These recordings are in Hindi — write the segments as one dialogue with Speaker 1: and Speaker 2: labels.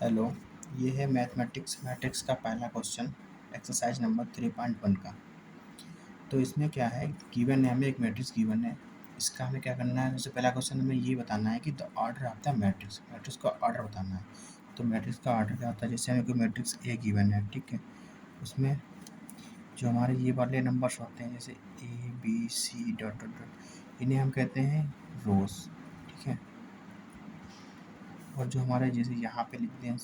Speaker 1: हेलो, ये है मैथमेटिक्स का पहला क्वेश्चन एक्सरसाइज नंबर 3.1 का। तो इसमें क्या है, गिवन है, हमें एक मैट्रिक्स गिवन है। इसका हमें क्या करना है, सबसे पहला क्वेश्चन हमें ये बताना है कि the order of the matrix का ऑर्डर बताना है। तो मैट्रिक्स का ऑर्डर क्या होता है, जैसे हमें कोई मैट्रिक्स ए गिवन है, ठीक है, उसमें जो हमारे ये वाले नंबर्स होते हैं जैसे A B C dot dot dot, इन्हें हम कहते हैं रोज, ठीक है। और जो हमारे जैसे यहाँ पे लिखते हैं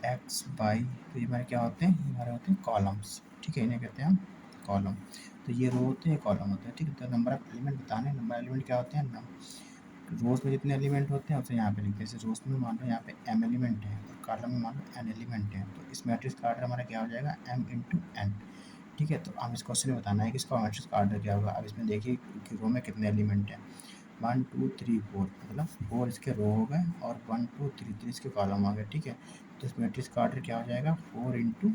Speaker 1: एक्स वाई, तो ये हमारे क्या होते हैं, ये हमारे होते हैं कॉलम्स, ठीक है, इन्हें कहते हैं हम कॉलम। तो ये रो होते हैं, कॉलम होते हैं, ठीक है। तो नंबर ऑफ एलिमेंट बताने, नंबर एलिमेंट क्या होते हैं, रोज में जितने एलिमेंट होते हैं उसे यहाँ पे लिखते हैं। जैसे रोज में मान लो यहाँ पे m एलिमेंट है और कॉलम में मान लो n एलिमेंट है, तो इस मैट्रिक्स का ऑर्डर हमारा क्या हो जाएगा, m इंटू n, ठीक है। तो हम इस क्वेश्चन में बताना है कि इसका मैट्रिक्स का ऑर्डर क्या होगा। अब इसमें देखिए कि रो में कितने एलिमेंट हैं, 1 2 3 4, मतलब 4 इसके रो हो गए और 1 2 3 इसके कॉलम आ गए, ठीक है। तो इस मैट्रिक्स का ऑर्डर क्या हो जाएगा, 4 इंटू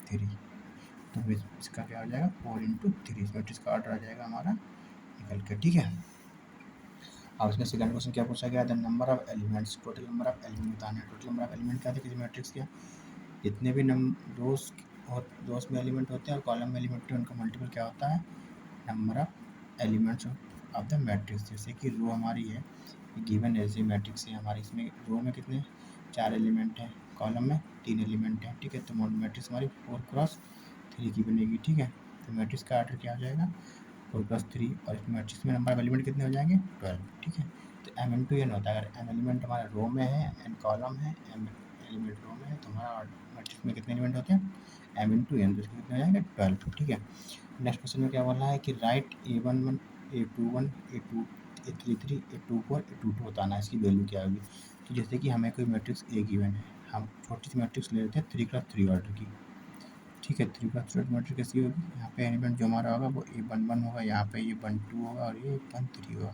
Speaker 1: 3। तो इसका क्या हो जाएगा, 4 इंटू 3, इस मैट्रिक्स का ऑर्डर आ जाएगा हमारा निकल के, ठीक है। अब इसमें सेकंड क्वेश्चन क्या पूछा गया, the number of elements, total number of element बताना है। टोटल नंबर ऑफ एलिमेंट क्या थे किसी मैट्रिक्स के, जितने भी रोज में एलिमेंट होते हैं और कॉलम में एलिमेंट होते हैं, उनका मल्टीपल क्या होता है, number of elements of the matrix. जैसे कि रो हमारी है गिवन, ऐसी मैट्रिक्स है हमारी, इसमें रो में कितने 4 एलिमेंट हैं, कॉलम में 3 एलिमेंट हैं, ठीक है। तो मैट्रिक्स हमारी 4x3 की बनेगी, ठीक है। तो मैट्रिक्स का ऑर्डर क्या हो जाएगा, 4+3, और इस मैट्रिक्स में नंबर ऑफ एलिमेंट कितने हो जाएंगे, 12, ठीक है। तो m इंटू एन होता है, अगर m एलिमेंट हमारा रो में है, n कॉलम है, m एलिमेंट रो में है, तो हमारा मैट्रिक्स में कितने एलिमेंट होते हैं, m इंटू एन, तो इसके कितने हो जाएंगे 12, ठीक है। नेक्स्ट क्वेश्चन में क्या बोला है कि right A11 A21 A33 A24 A22 बताना है, इसकी वैल्यू क्या होगी। तो जैसे कि हमें कोई मैट्रिक्स ए गिवन है, हम छोटी सी मैट्रिक्स ले लेते हैं 3x3 ऑर्डर की, ठीक है। 3x3 मैट्रिक्स कैसी होगी, यहाँ पे एलिमेंट जो हमारा होगा वो A11 होगा, यहाँ पे ये 12 होगा और ये 13 होगा,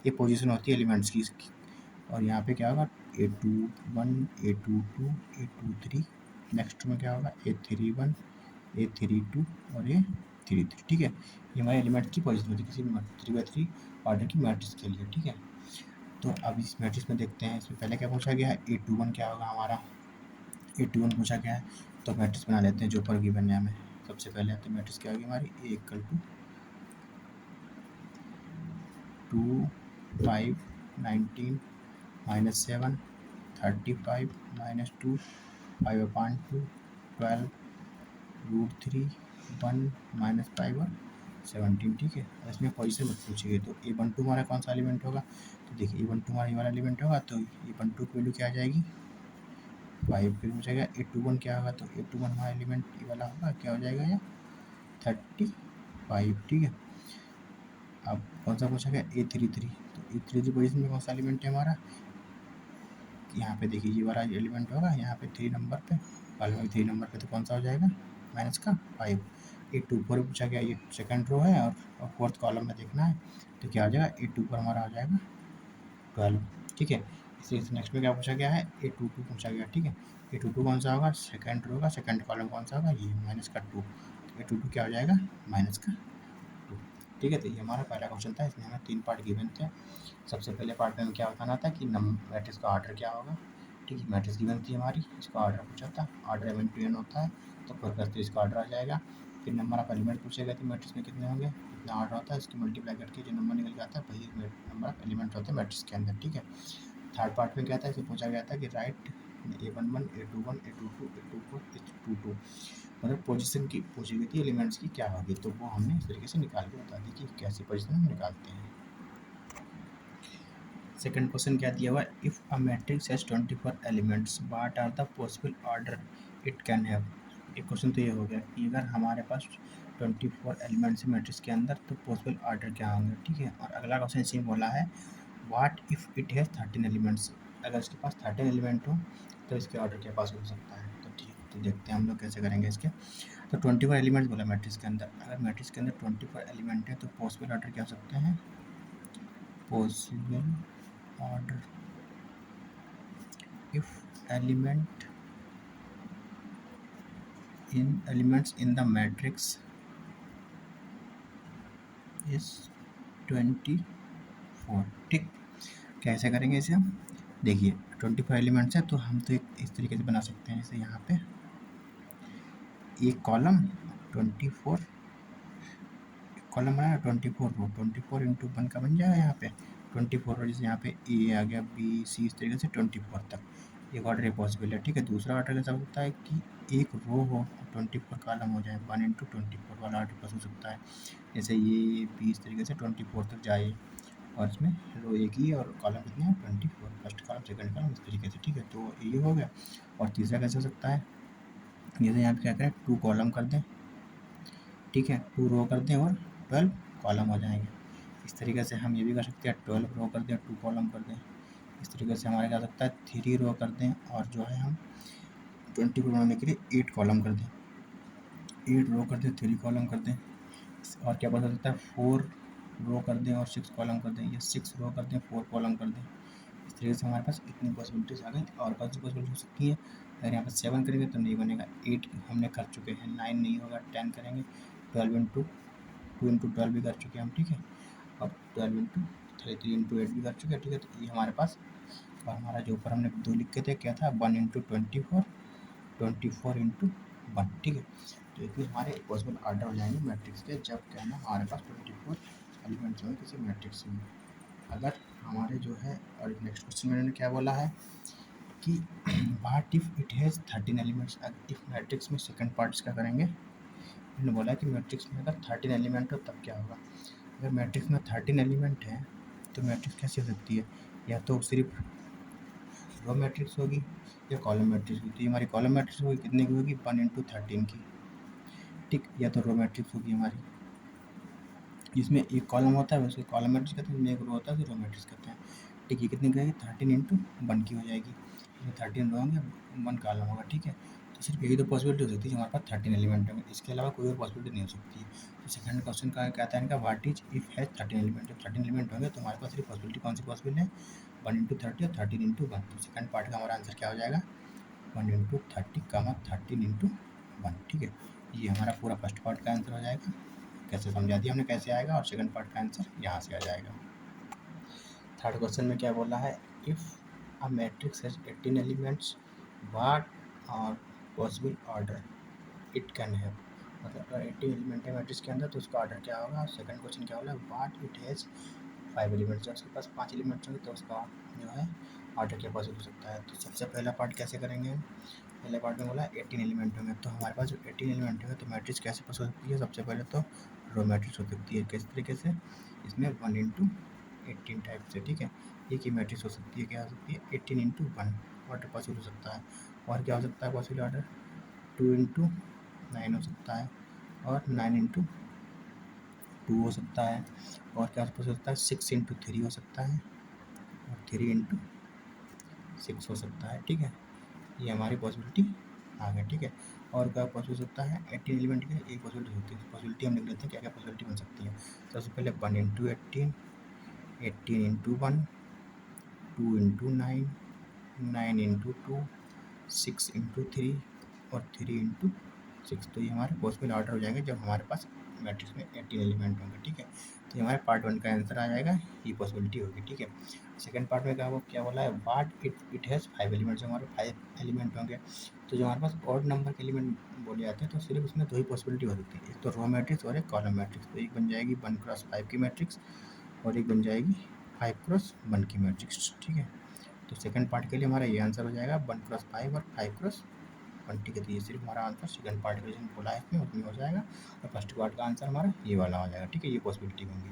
Speaker 1: ये पोजीशन होती है एलिमेंट्स की इसकी। और यहाँ पे क्या होगा, A21 A22 A23, नेक्स्ट में क्या होगा A31 A32 और A33, ठीक है। ये हमारे एलिमेंट्स की पोजीशन होती है किसी भी 3x3 ऑर्डर की मैट्रिक्स के लिए, ठीक है। तो अब इस मैट्रिक्स में देखते हैं, इसमें पहले क्या पूछा गया है, A21 क्या होगा हमारा, A21 पूछा गया है। तो मैट्रिक्स बना लेते हैं जो ऊपर गिवन है हमें। सबसे पहले तो मैट्रिक्स क्या होगी हमारी, A इक्वल टू 2 5 19 -7 35 -2 5/2 12 √3 1 -5 और 17, ठीक है। और इसमें पोजीशन मत पूछिए, तो A12 हमारा कौन सा एलिमेंट होगा, तो देखिए A12 हमारा ये वाला एलिमेंट होगा, तो A12 की वैल्यू क्या आ जाएगी 5। फिर पूछेगा A21 क्या होगा, तो A21 हमारा एलिमेंट ये वाला होगा, क्या हो जाएगा ये 35, ठीक है। अब कौन सा पूछा गया A33, तो A33 पोजीशन में कौन सा एलिमेंट है हमारा, यहाँ पे देखिए ये वाला एलिमेंट होगा, यहाँ पे 3 नंबर पे, कॉलम में 3 नंबर पे, तो कौन सा हो जाएगा माइनस का 5। A24 पूछा गया, ये सेकंड रो है और फोर्थ कॉलम में देखना है, तो क्या आ जाएगा A24 हमारा आ जाएगा 12, ठीक है। इसी नेक्स्ट में क्या पूछा गया है, A22 पूछा गया, ठीक है। A22 कौन सा होगा, सेकंड रो का सेकंड कॉलम कौन सा होगा, ये माइनस का 2, तो A22 क्या हो जाएगा माइनस का 2, ठीक है। तो ये हमारा पहला क्वेश्चन था, इसमें हमें 3 पार्ट गिवन थे। सबसे पहले पार्ट में हमें क्या बताना था कि मैट्रिक्स का ऑर्डर क्या होगा, ठीक है। मैट्रिक्स गिवन थी हमारी, इसका ऑर्डर पूछा था, ऑर्डर m इंटू n होता है, तो 4+3 इसका ऑर्डर आ जाएगा। फिर नंबर ऑफ एलिमेंट पूछे गए थे मैट्रिक्स में कितने होंगे, इतना ऑर्डर होता है, इसकी मल्टीप्लाई करके जो नंबर निकल जाता है वही नंबर ऑफ एलिमेंट होते हैं मैट्रिक्स के अंदर, ठीक है। थर्ड पार्ट में क्या था, इसे पूछा गया था कि right A11 A21 A22 A24 A22, मतलब पोजीशन की पूछी गई थी एलिमेंट्स की क्या होगी, तो वो हमने इस तरीके से निकाल के बता दी कि कैसी पोजीशन हम निकालते हैं। सेकंड क्वेश्चन क्या दिया हुआ है, if a matrix has 24 elements what are the possible order it can have. एक क्वेश्चन तो ये हो गया कि अगर हमारे पास 24 एलिमेंट्स है मैट्रिक्स के अंदर, तो पॉसिबल ऑर्डर क्या होंगे, ठीक है। और अगला क्वेश्चन इसी में बोला है what if it has 13 elements, अगर इसके पास 13 एलिमेंट हो तो इसके ऑर्डर क्या पास हो सकता है। तो ठीक, तो देखते हैं हम लोग कैसे करेंगे इसके। तो 24 एलिमेंट्स बोला मैट्रिक्स के अंदर, अगर मैट्रिक्स के अंदर 24 एलिमेंट है तो पॉसिबल ऑर्डर क्या हो सकते हैं, possible order if elements in the matrix is 24, ठीक। कैसे करेंगे इसे हम, देखिए 24 एलिमेंट्स है, तो हम तो एक इस तरीके से बना सकते हैं, जैसे यहाँ पे एक कॉलम 24 कॉलम बनाया, 24 रो, 24 इंटू 1 का बन जाएगा यहाँ पे 24 रो, जैसे यहाँ पे ए आ गया, बी सी, इस तरीके से 24 तक एक ऑर्डर पॉसिबल है। ठीक है, दूसरा ऑर्डर कैसा होता है कि एक रो हो 24 कॉलम हो जाए, 1 इंटू 24 वाला ऑर्डर पॉसिबल हो सकता है, जैसे ये बी इस तरीके से 24 तक जाए, और इसमें रो एक ही है और कॉलम कितने हैं 24, फर्स्ट कॉलम सेकंड कॉलम इस तरीके से। ठीक है, तो ये हो गया। और तीसरा कैसे हो सकता है, जैसे यहाँ पे क्या करें 2 कॉलम कर दें, ठीक है, 2 रो कर दें और 12 कॉलम हो जाएंगे। इस तरीके से हम ये भी कर सकते हैं 12 रो कर दें, 2 कॉलम कर दें। इस तरीके से हमारे क्या सकता है 3 रो कर दें और जो है हम 24 बनाने के लिए 8 कॉलम कर दें, 8 रो कर दें, 3 कॉलम कर दें। और क्या बता सकता है 4 रो कर दें और 6 कॉलम कर दें, या 6 रो कर दें 4 कॉलम कर दें। इस तरीके से हमारे पास इतनी पॉसिबिलिटीज़ आ गई। और कौन सी पॉसिबिलिटी हो सकती है, अगर यहाँ पर 7 करेंगे तो नहीं बनेगा, 8 हमने कर चुके हैं, 9 नहीं होगा, 10 करेंगे, 12 इंटू 2 इंटू 12 भी कर चुके हैं हम। ठीक है, और 12 इंटू 3 इंटू 8 भी कर चुके हैं। ठीक है, तो ये हमारे पास, और हमारा जो ऊपर हमने 2 लिख के थे क्या था 1 इंटू 24, 24 इंटू 1। ठीक है, तो इतने हमारे पॉसिबल ऑर्डर हो जाएंगे मैट्रिक्स के, जब क्या है ना हमारे पास 24 एलिमेंट्स होंगे किसी मैट्रिक्स में। अगर हमारे जो है, और नेक्स्ट क्वेश्चन में मैंने क्या बोला है कि what if it has 13 elements, if matrix में सेकंड पार्ट्स क्या करेंगे, मैंने बोला कि मैट्रिक्स में अगर 13 एलिमेंट हो तब क्या होगा। अगर मैट्रिक्स में 13 एलिमेंट हैं तो मैट्रिक्स कैसी हो सकती है, या तो सिर्फ रो मैट्रिक्स होगी या कॉलम मैट्रिक्स होगी। तो हमारी कॉलम मैट्रिक्स होगी कितने की होगी 1 इंटू 13 की। ठीक, या तो रो मैट्रिक्स होगी हमारी, जिसमें एक कॉलम होता है उसको कॉलम मैट्रिक्स कहते हैं, जिसमें एक रो होता है उसे रो मैट्रिक्स कहते हैं। ठीक, ये कितनी की आएगी 13 इंटू 1 की हो जाएगी, इसमें 13 रो होंगे 1 कॉलम होगा। ठीक है, तो सिर्फ यही तो पॉसिबिलिटी हो सकती है हमारे पास 13 एलिमेंट होंगे, इसके अलावा कोई और पॉसिबिलिटी नहीं हो सकती है। तो सेकंड क्वेश्चन का क्या आता है इनका, what is if has 13 element, जब 13 एलिमेंट होंगे तो हमारे पास सिर्फ पॉसिबिलिटी कौन सी पॉसिबल है 1 इंटू 30 और 13 इंटू 1। तो सेकंड पार्ट का हमारा आंसर क्या हो जाएगा 1 इंटू 30 कामा 13 इंटू 1। ठीक है, ये हमारा पूरा फर्स्ट पार्ट का आंसर हो जाएगा। कैसे समझा दिया हमने कैसे आएगा, और सेकंड पार्ट का आंसर यहाँ से आ जाएगा। थर्ड क्वेश्चन में क्या बोला है, if a matrix has 18 elements what are possible order it can have, मतलब अगर 18 एलिमेंट है मैट्रिक्स के अंदर तो उसका ऑर्डर क्या होगा। और सेकंड क्वेश्चन क्या बोला, व्हाट इट हैज़ 5 एलिमेंट्स, जब उसके पास 5 एलिमेंट्स होंगे तो उसका जो है ऑर्डर क्या पॉसिबल हो सकता है। तो सबसे पहला पार्ट कैसे करेंगे, पहले पार्ट में बोला 18 एलिमेंट होंगे, तो हमारे पास जो 18 एलिमेंट होंगे तो मैट्रिक्स कैसे पॉसिबल हो सकती है, सबसे पहले तो रो मैट्रिक्स हो सकती है। किस तरीके से, इसमें 1 इंटू 18 टाइप से। ठीक है, एक ही मैट्रिक्स हो सकती है, क्या हो सकती है 18 इंटू 1 ऑर्डर पॉसिबल हो सकता है। और क्या हो सकता है पॉसिबल ऑर्डर 2 इंटू 9 हो सकता है, और 9 इंटू 2 हो सकता है, और क्या हो सकता है 6 इंटू 3 हो सकता है, और 3 इंटू 6 हो सकता है। ठीक है, ये हमारी पॉसिबिलिटी आ गई। ठीक है, और क्या पॉसिबल हो सकता है 18 एलिमेंट की एक पॉसिबिलिटी होती है, पॉसिबिलिटी हम लिख लेते हैं क्या क्या पॉसिबिलिटी बन सकती है। सबसे पहले 1 into 18, 18 into 1, 2 into 9, 9 into 2, 6 into 3, और 3 इंटू 6। तो ये हमारे पॉसिबल ऑर्डर हो जाएंगे जब हमारे पास मैट्रिक्स में 18 एलिमेंट होंगे। ठीक है, तो ये हमारे पार्ट 1 का आंसर आ जाएगा, ये पॉसिबिलिटी होगी। ठीक है, सेकंड पार्ट में क्या बोला है, व्हाट इट हैज़ 5 एलिमेंट, जो हमारे 5 एलिमेंट होंगे तो जो हमारे पास ऑड नंबर के एलिमेंट बोले जाते हैं तो सिर्फ इसमें 2 ही पॉसिबिलिटी हो सकती है, एक तो रो मैट्रिक्स और एक कॉलम मैट्रिक्स। तो एक बन जाएगी 1 क्रॉस 5 की मैट्रिक्स, और एक बन जाएगी 5 क्रॉस 1 की मैट्रिक्स। ठीक है, तो सेकंड पार्ट के लिए हमारा ये आंसर हो जाएगा 1 क्रॉस 5 और 5 क्रॉस 1। ठीक है, तो ये सिर्फ हमारा आंसर सेकंड पार्ट का जो बोला है इसमें उसमें हो जाएगा, और फर्स्ट पार्ट का आंसर हमारा ये वाला हो जाएगा। ठीक है, ये पॉसिबिलिटी होंगी।